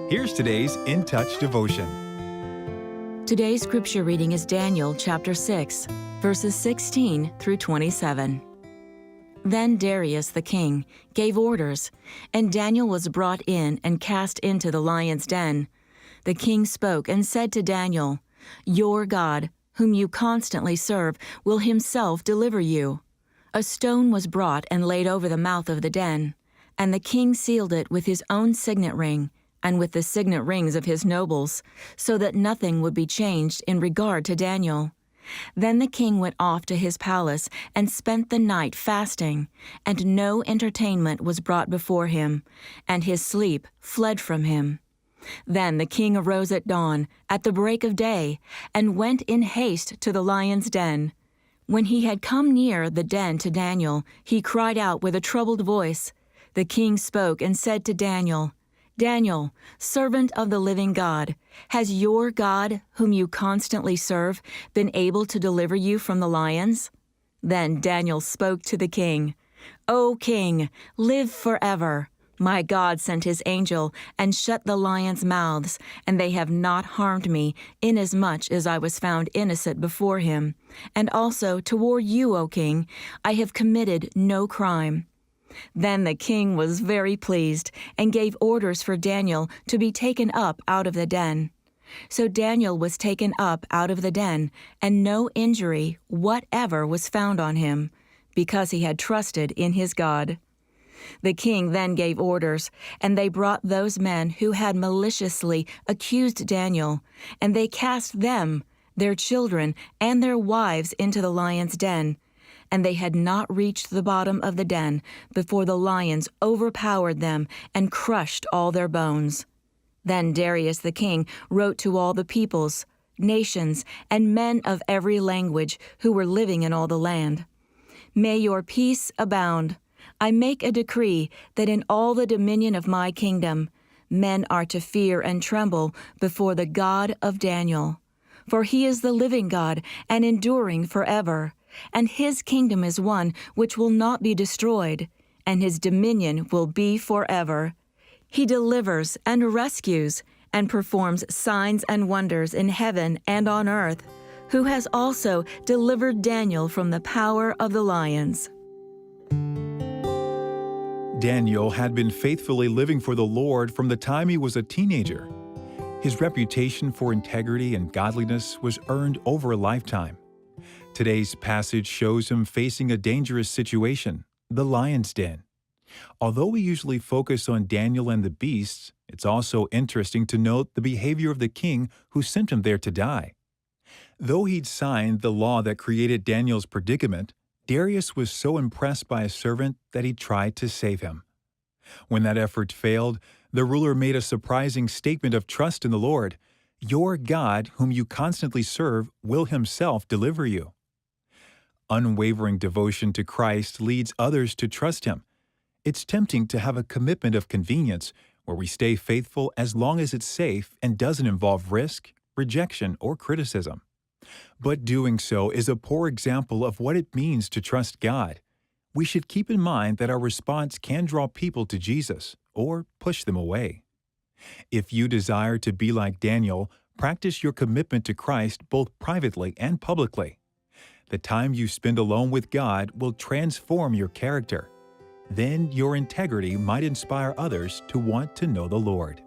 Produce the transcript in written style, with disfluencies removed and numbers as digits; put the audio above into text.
Here's today's In Touch devotion. Today's scripture reading is Daniel chapter 6, verses 16 through 27. Then Darius the king gave orders, and Daniel was brought in and cast into the lion's den. The king spoke and said to Daniel, "Your God, whom you constantly serve, will himself deliver you." A stone was brought and laid over the mouth of the den, and the king sealed it with his own signet ring, and with the signet rings of his nobles, so that nothing would be changed in regard to Daniel. Then the king went off to his palace and spent the night fasting, and no entertainment was brought before him, and his sleep fled from him. Then the king arose at dawn, at the break of day, and went in haste to the lion's den. When he had come near the den to Daniel, he cried out with a troubled voice. The king spoke and said to Daniel, "Daniel, servant of the living God, has your God, whom you constantly serve, been able to deliver you from the lions?" Then Daniel spoke to the king, "O king, live forever. My God sent his angel and shut the lions' mouths, and they have not harmed me, inasmuch as I was found innocent before him. And also toward you, O king, I have committed no crime." Then the king was very pleased, and gave orders for Daniel to be taken up out of the den. So Daniel was taken up out of the den, and no injury whatever was found on him, because he had trusted in his God. The king then gave orders, and they brought those men who had maliciously accused Daniel, and they cast them, their children, and their wives into the lion's den. And they had not reached the bottom of the den before the lions overpowered them and crushed all their bones. Then Darius the king wrote to all the peoples, nations, and men of every language who were living in all the land, "May your peace abound. I make a decree that in all the dominion of my kingdom, men are to fear and tremble before the God of Daniel. For he is the living God and enduring forever. And his kingdom is one which will not be destroyed, and his dominion will be forever. He delivers and rescues and performs signs and wonders in heaven and on earth, who has also delivered Daniel from the power of the lions." Daniel had been faithfully living for the Lord from the time he was a teenager. His reputation for integrity and godliness was earned over a lifetime. Today's passage shows him facing a dangerous situation, the lion's den. Although we usually focus on Daniel and the beasts, it's also interesting to note the behavior of the king who sent him there to die. Though he'd signed the law that created Daniel's predicament, Darius was so impressed by his servant that he tried to save him. When that effort failed, the ruler made a surprising statement of trust in the Lord. "Your God, whom you constantly serve, will himself deliver you." Unwavering devotion to Christ leads others to trust him. It's tempting to have a commitment of convenience where we stay faithful as long as it's safe and doesn't involve risk, rejection, or criticism. But doing so is a poor example of what it means to trust God. We should keep in mind that our response can draw people to Jesus or push them away. If you desire to be like Daniel, practice your commitment to Christ both privately and publicly. The time you spend alone with God will transform your character. Then your integrity might inspire others to want to know the Lord.